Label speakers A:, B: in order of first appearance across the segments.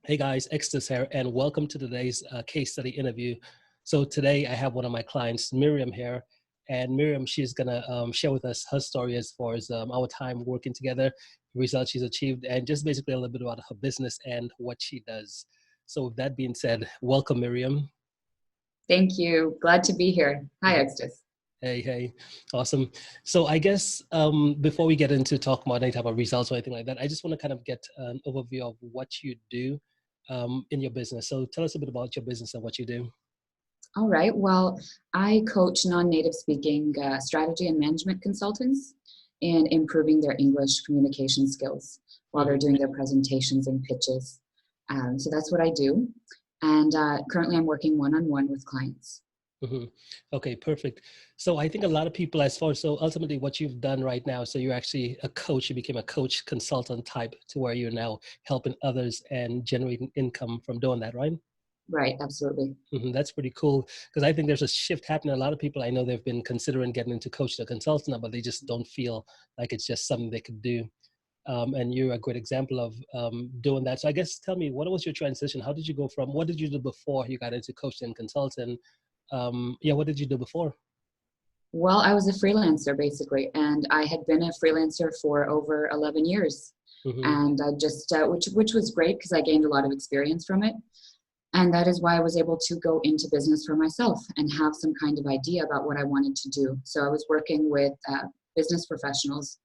A: Hey guys, Extus here, and welcome to today's case study interview. So today I have one of my clients, Meyrem, here, and Meyrem, she's gonna share with us her story as far as our time working together, the results she's achieved, and just basically a little bit about her business and what she does. So with that being said, welcome, Meyrem.
B: Thank you. Glad to be here. Hi, Extus.
A: Hey, awesome. So I guess before we get into talking about any type of results or anything like that, I just want to kind of get an overview of what you do in your business. So tell us a bit about your business and what you do.
B: All right. Well, I coach non-native speaking strategy and management consultants in improving their English communication skills while they're doing their presentations and pitches. So that's what I do. And currently I'm working one-on-one with clients.
A: Mm-hmm. Okay, perfect. So I think a lot of people, so ultimately what you've done right now, so you're actually a coach, you became a coach consultant type to where you're now helping others and generating income from doing that, right?
B: Right. Absolutely.
A: That's pretty cool because I think there's a shift happening. A lot of people I know they've been considering getting into coach or consultant, but they just don't feel like it's just something they could do. And you're a great example of doing that. So I guess tell me, what was your transition? How did you go from, what did you do before you got into coaching and consulting? What did you do before?
B: Well, I was a freelancer basically, and I had been a freelancer for over 11 years.
A: Mm-hmm.
B: And I just, which was great because I gained a lot of experience from it. And that is why I was able to go into business for myself and have some kind of idea about what I wanted to do. So I was working with business professionals,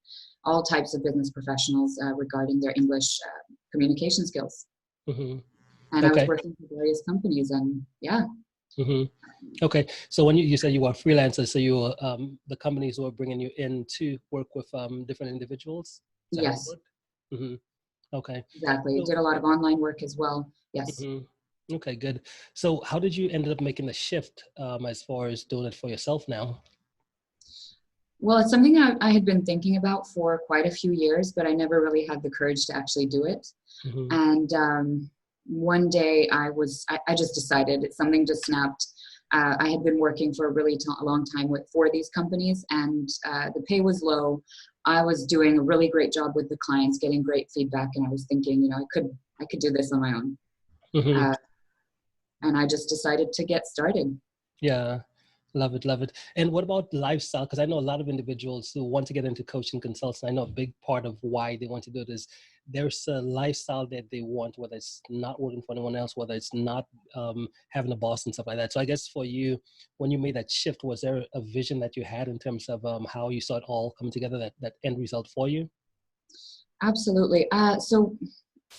B: all types of business professionals regarding their English communication skills.
A: Mm-hmm.
B: And I was
A: Okay.
B: working for various companies and yeah.
A: Mm-hmm. Okay. So when you said you were a freelancer, so you were, the companies were bringing you in to work with different individuals? Is that how it
B: Yes,
A: worked? Mm-hmm. Okay.
B: exactly.
A: So,
B: Did a lot of online work as well. Yes.
A: mhm. Okay, good. So how did you end up making the shift as far as doing it for yourself now?
B: Well, it's something I had been thinking about for quite a few years, but I never really had the courage to actually do it.
A: Mm-hmm.
B: And one day I just decided, something just snapped. I had been working for a a long time for these companies, and the pay was low. I was doing a really great job with the clients, getting great feedback, and I was thinking, I could do this on my own.
A: Mm-hmm.
B: Uh, and I just decided to get started.
A: Yeah. Love it, love it. And what about lifestyle? Because I know a lot of individuals who want to get into coaching consulting. I know a big part of why they want to do it is there's a lifestyle that they want, whether it's not working for anyone else, whether it's not having a boss and stuff like that. So I guess for you, when you made that shift, was there a vision that you had in terms of how you saw it all come together, that end result for you?
B: Absolutely. So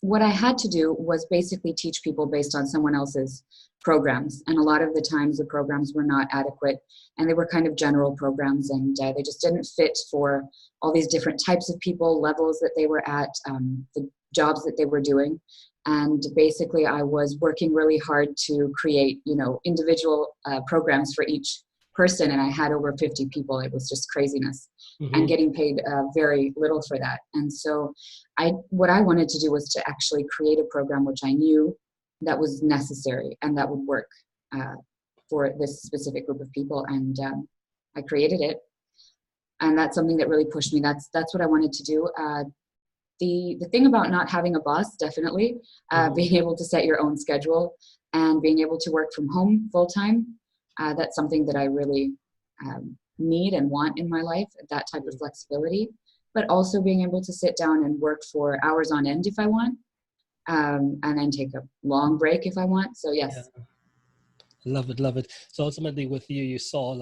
B: what I had to do was basically teach people based on someone else's programs. And a lot of the times the programs were not adequate and they were kind of general programs and they just didn't fit for all these different types of people, levels that they were at, the jobs that they were doing. And basically I was working really hard to create, individual programs for each person. And I had over 50 people. It was just craziness and
A: Mm-hmm.
B: getting paid very little for that. And so what I wanted to do was to actually create a program which I knew that was necessary and that would work for this specific group of people. And I created it. And that's something that really pushed me. That's what I wanted to do. The thing about not having a boss, definitely,
A: Mm-hmm.
B: being able to set your own schedule and being able to work from home full time, that's something that I really need and want in my life, that type of flexibility, but also being able to sit down and work for hours on end if I want, and then take a long break if I want. So
A: Yeah.
B: yes.
A: Love it, love it. So ultimately with you, you saw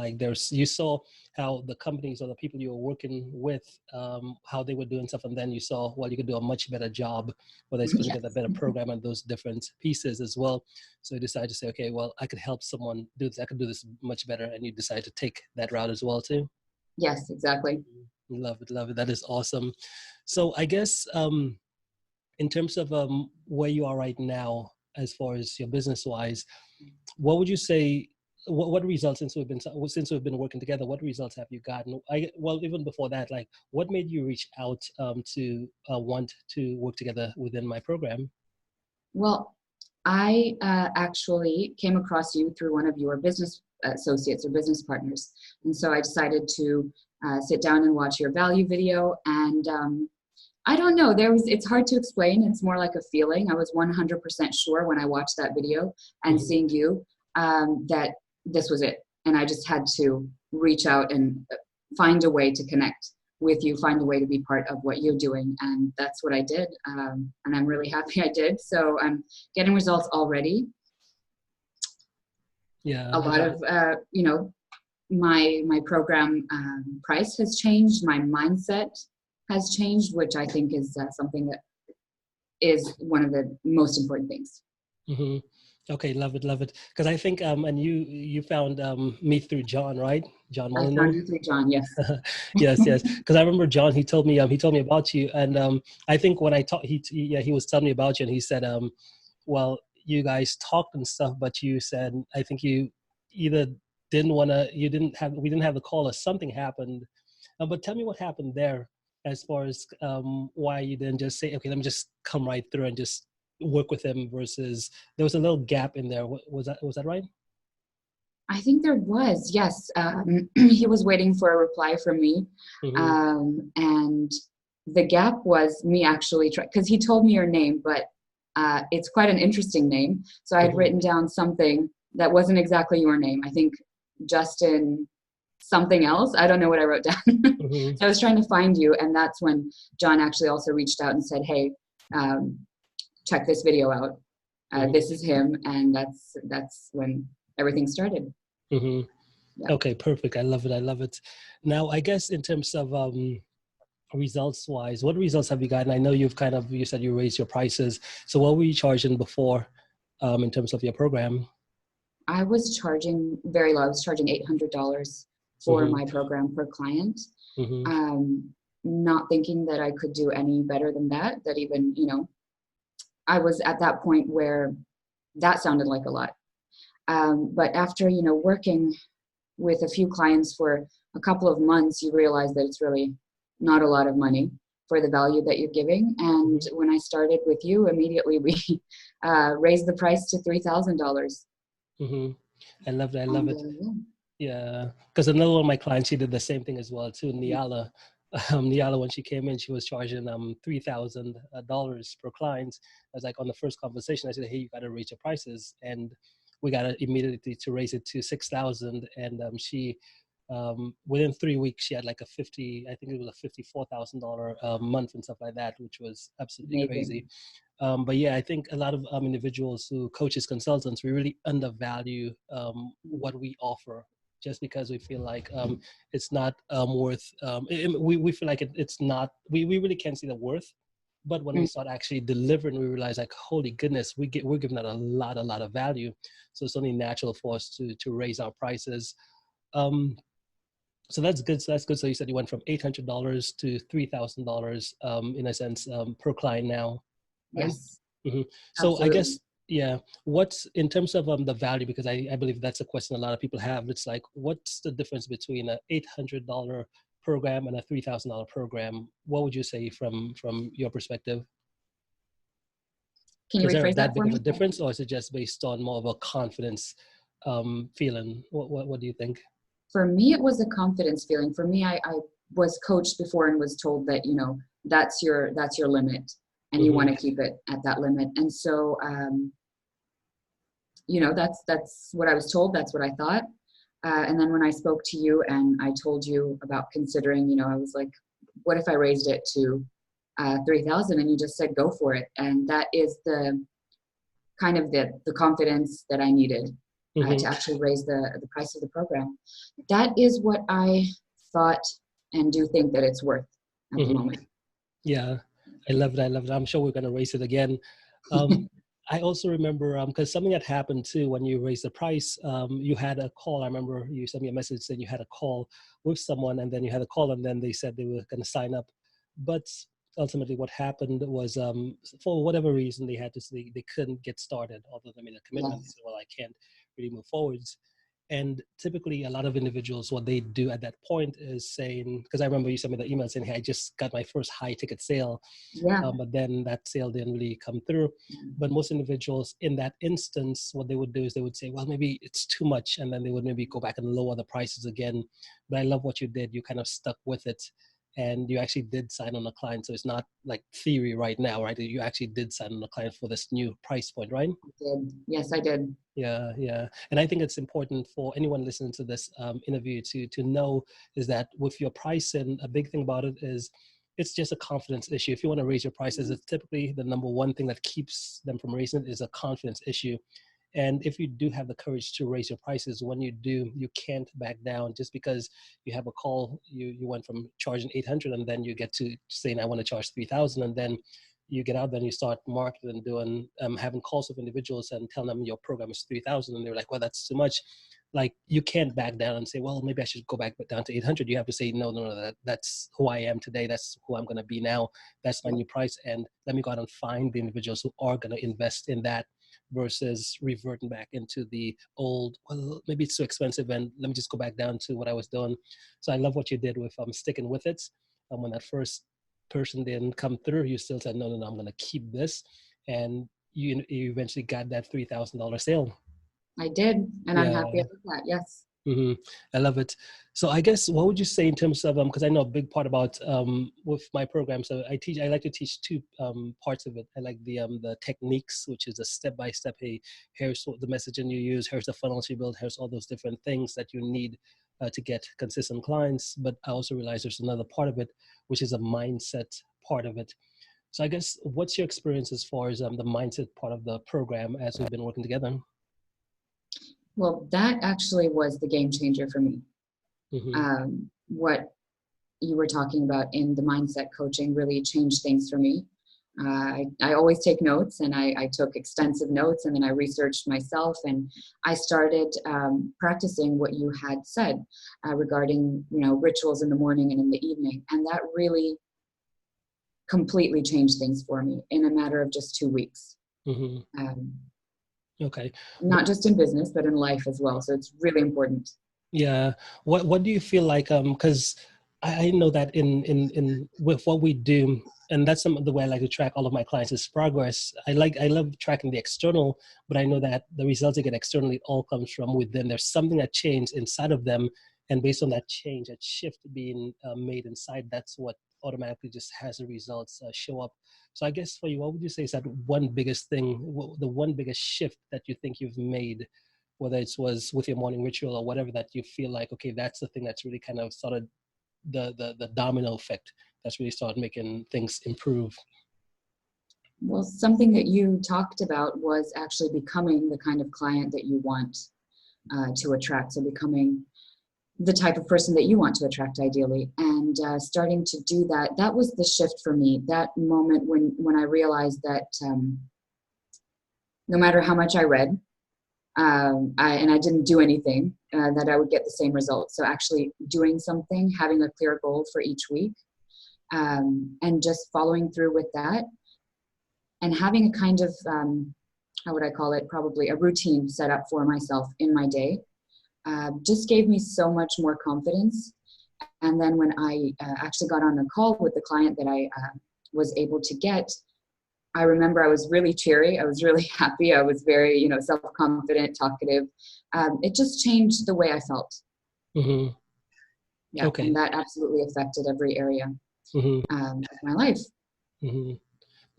A: how the companies or the people you were working with, how they were doing stuff. And then you saw, well, you could do a much better job, whether it's putting
B: Yes.
A: together a better program and those different pieces as well. So you decided to say, okay, well, I could help someone do this. I could do this much better. And you decide to take that route as well too.
B: Yes, exactly.
A: Love it, love it. That is awesome. So I guess, in terms of where you are right now, as far as your business wise, what would you say? What results since we've been working together? What results have you gotten? Well, even before that, like what made you reach out to want to work together within my program?
B: Well, I actually came across you through one of your business associates or business partners. And so I decided to sit down and watch your value video. And I don't know. It's hard to explain. It's more like a feeling. I was 100% sure when I watched that video and
A: Mm-hmm.
B: seeing you, that this was it. And I just had to reach out and find a way to connect with you, find a way to be part of what you're doing. And that's what I did. And I'm really happy I did. So I'm getting results already.
A: Yeah.
B: A lot of, my program price has changed. My mindset has changed, which I think is something that is one of the most important things.
A: Mm-hmm. Okay, love it, love it. Because I think and you found me through John, right? John
B: I found
A: Molyneux.
B: you through John, yes.
A: Yes, yes. Because I remember John. He told me about you, and I think when I talked, he was telling me about you, and he said, well, you guys talked and stuff, but you said I think you either we didn't have the call or something happened. But tell me what happened there as far as why you didn't just say, okay, let me just come right through and just work with him versus there was a little gap in there. Was that right?
B: I think there was, yes. He was waiting for a reply from me.
A: Mm-hmm.
B: And the gap was me actually, because he told me your name, but it's quite an interesting name. So I had
A: Mm-hmm.
B: written down something that wasn't exactly your name. I think Justin something else. I don't know what I wrote down.
A: Mm-hmm.
B: So I was trying to find you. And that's when John actually also reached out and said, hey, check this video out.
A: Mm-hmm.
B: This is him. And that's when everything started.
A: Mm-hmm.
B: Yeah.
A: Okay, perfect. I love it. I love it. Now, I guess in terms of results wise, what results have you gotten? I know you said you raised your prices. So what were you charging before in terms of your program?
B: I was charging very low. I was charging $800 for
A: Mm-hmm.
B: my program per client.
A: Mm-hmm.
B: Um, Not thinking that I could do any better than that, that even, I was at that point where that sounded like a lot. But after, working with a few clients for a couple of months, you realize that it's really not a lot of money for the value that you're giving. And
A: Mm-hmm.
B: when I started with you, immediately we raised the price to $3,000.
A: Mm-hmm. I love it. I love
B: And
A: it.
B: yeah.
A: Yeah, because another one of my clients, she did the same thing as well too. Niala, Niala, when she came in, she was charging $3,000 per client. I was like, on the first conversation, I said, "Hey, you got to raise your prices," and we got to immediately to raise it to 6,000. And she, within 3 weeks, she had like I think it was a $54,000 a month and stuff like that, which was absolutely
B: Amazing.
A: crazy. But yeah, I think a lot of individuals who coaches, consultants, we really undervalue what we offer just because we feel like it's not worth. We feel like it's not. We really can't see the worth. But when we
B: Mm.
A: start actually delivering, we realize like, holy goodness, we're giving that a lot of value. So it's only natural for us to raise our prices. Um, so that's good. So that's good. So you said you went from $800 to $3,000 in a sense per client now, right?
B: Yes,
A: Hmm. So I
B: absolutely.
A: guess, yeah, what's in terms of the value, because I believe that's a question a lot of people have. It's like, what's the difference between an $800 program and a $3,000 program? What would you say from your perspective?
B: Can you
A: Is there
B: rephrase that
A: that
B: for
A: big of a
B: me?
A: difference, or is it just based on more of a confidence feeling? What do you think?
B: For me, it was a confidence feeling. For me, I was coached before and was told that, that's your limit and you want
A: Mm-hmm.
B: to keep it at that limit. And so, that's what I was told. That's what I thought. And then when I spoke to you and I told you about considering, I was like, what if I raised it to 3,000? And you just said, go for it. And that is the kind of the confidence that I needed
A: Mm-hmm.
B: to actually raise the price of the program. That is what I thought and do think that it's worth at the
A: Mm-hmm.
B: moment.
A: Yeah, I love it. I love it. I'm sure we're going to raise it again. Um, I also remember because something that happened too when you raised the price. You had a call. I remember you sent me a message saying you had a call with someone, and then you had a call, and then they said they were going to sign up. But ultimately, what happened was for whatever reason they couldn't get started. Although they made a commitment, they
B: Yes.
A: said, "Well, I can't really move forwards." And typically, a lot of individuals, what they do at that point is saying, because I remember you sent me the email saying, "Hey, I just got my first high ticket sale,"
B: Yeah.
A: but then that sale didn't really come through. But most individuals in that instance, what they would do is they would say, "Well, maybe it's too much," and then they would maybe go back and lower the prices again. But I love what you did. You kind of stuck with it. and you actually did sign on a client. So it's not like theory right now, right? You actually did sign on a client for this new price point, right?
B: I did. Yes, I did.
A: Yeah, yeah. And I think it's important for anyone listening to this interview to know is that with your pricing, a big thing about it is it's just a confidence issue. If you want to raise your prices, it's typically the number one thing that keeps them from raising it is a confidence issue. And if you do have the courage to raise your prices, when you do, you can't back down just because you have a call. You went from charging 800 and then you get to saying, I want to charge 3,000. And then you get out there and you start marketing and doing, having calls with individuals and telling them your program is 3,000. And they're like, well, that's too much. Like you can't back down and say, well, maybe I should go back down to 800. You have to say, no, no, no, that's who I am today. That's who I'm going to be now. That's my new price. And let me go out and find the individuals who are going to invest in that versus reverting back into the old, well, maybe it's too expensive and let me just go back down to what I was doing. So I love what you did with sticking with it. When that first person didn't come through, you still said, no, no, no, I'm going to keep this. And you eventually got that $3,000 sale.
B: I did. And I'm
A: Yeah.
B: happy about that. Yes.
A: Mm-hmm. I love it. So I guess what would you say in terms of because I know a big part about with my program. So I like to teach two parts of it. I like the techniques, which is a step by step. Hey, here's what the messaging you use. Here's the funnels you build. Here's all those different things that you need to get consistent clients. But I also realize there's another part of it, which is a mindset part of it. So I guess what's your experience as far as the mindset part of the program as we've been working together?
B: Well, that actually was the game changer for me.
A: Mm-hmm.
B: What you were talking about in the mindset coaching really changed things for me. I always take notes, and I took extensive notes, and then I researched myself, and I started practicing what you had said regarding, rituals in the morning and in the evening, and that really completely changed things for me in a matter of just 2 weeks.
A: Mm-hmm. Okay.
B: Not just in business, but in life as well. So it's really important.
A: Yeah. What do you feel like? Because I know that in with what we do, and that's some of the way I like to track all of my clients' progress. I love tracking the external, but I know that the results they get externally all comes from within. There's something that changed inside of them, and based on that change, that shift being made inside, that's what automatically just has the results show up. So I guess for you, what would you say is that one biggest thing, the one biggest shift that you think you've made, whether it was with your morning ritual or whatever, that you feel like, okay, that's the thing that's really kind of started the domino effect that's really started making things improve?
B: Well, something that you talked about was actually becoming the kind of client that you want to attract. So becoming the type of person that you want to attract ideally, and starting to do that. That was the shift for me. That moment when I realized that no matter how much I read, I didn't do anything, that I would get the same results. So actually doing something, having a clear goal for each week, and just following through with that, and having a kind of, how would I call it, probably a routine set up for myself in my day, just gave me so much more confidence. And then when I actually got on a call with the client that I was able to get, I remember I was really cheery. I was really happy. I was very, self-confident, talkative. It just changed the way I felt.
A: Mm-hmm.
B: Yeah,
A: Okay.
B: and that absolutely affected every area
A: Mm-hmm.
B: of my life.
A: Mm-hmm.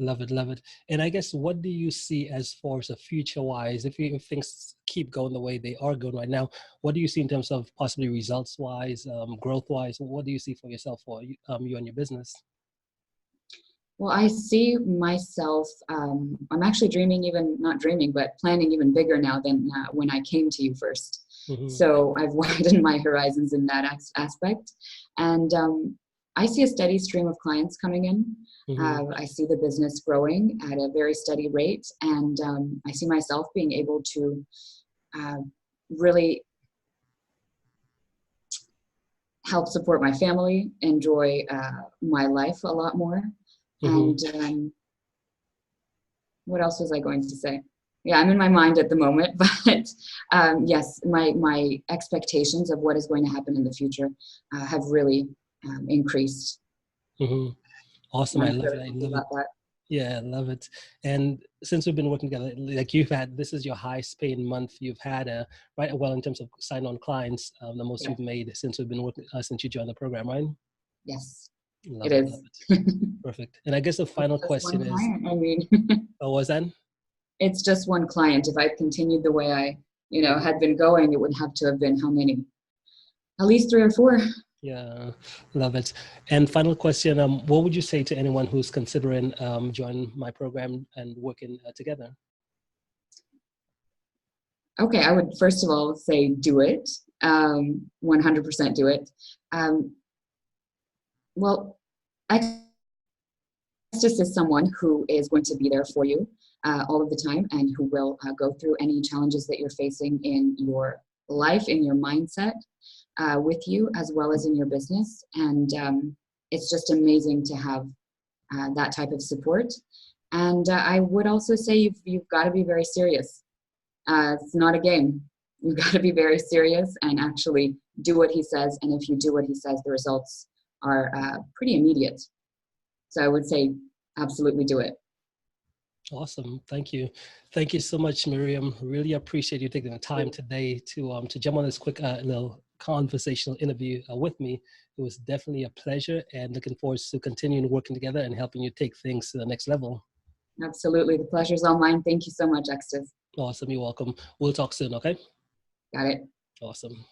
A: Love it, love it. And I guess what do you see as far as the future wise, if things keep going the way they are going right now, what do you see in terms of possibly results wise, growth wise? What do you see for yourself, for you and your business?
B: Well, I see myself, I'm actually not dreaming, but planning even bigger now than when I came to you first.
A: Mm-hmm.
B: So I've widened my horizons in that aspect. And I see a steady stream of clients coming in.
A: Mm-hmm.
B: I see the business growing at a very steady rate. And I see myself being able to really help support my family, enjoy my life a lot more.
A: Mm-hmm.
B: And what else was I going to say? Yeah, I'm in my mind at the moment, but yes, my expectations of what is going to happen in the future have really increased.
A: Mm-hmm. Awesome.
B: And
A: I
B: I'm
A: love
B: really
A: it. I
B: happy
A: love it.
B: about that.
A: Yeah, I love it. And since we've been working together, like this is your highest paying month you've had, right? Well, in terms of sign on clients, the most
B: Yeah.
A: you've made since we've been working, since you joined the program, right?
B: Yes. It
A: Love it. Love
B: is.
A: it. Perfect. And I guess the final
B: Just
A: question
B: one
A: is,
B: client. I mean,
A: oh, was that?
B: it's just one client. If I continued the way I,
A: Mhm.
B: had been going, it would have to have been how many? At least 3 or 4.
A: Yeah, love it. And final question, what would you say to anyone who's considering joining my program and working together?
B: Okay, I would first of all say do it. 100% do it. Um, well, Extus is someone who is going to be there for you all of the time and who will go through any challenges that you're facing in your life, in your mindset, with you, as well as in your business. And it's just amazing to have that type of support. And I would also say you've got to be very serious. It's not a game. You've got to be very serious and actually do what he says. And if you do what he says, the results are pretty immediate. So I would say absolutely do it.
A: Awesome. Thank you. Thank you so much, Meyrem. Really appreciate you taking the time today to jump on this quick little conversational interview with me. It was definitely a pleasure and looking forward to continuing working together and helping you take things to the next level.
B: Absolutely. The pleasure's all mine. Thank you so much, Extus.
A: Awesome. You're welcome. We'll talk soon. Okay.
B: Got it.
A: Awesome.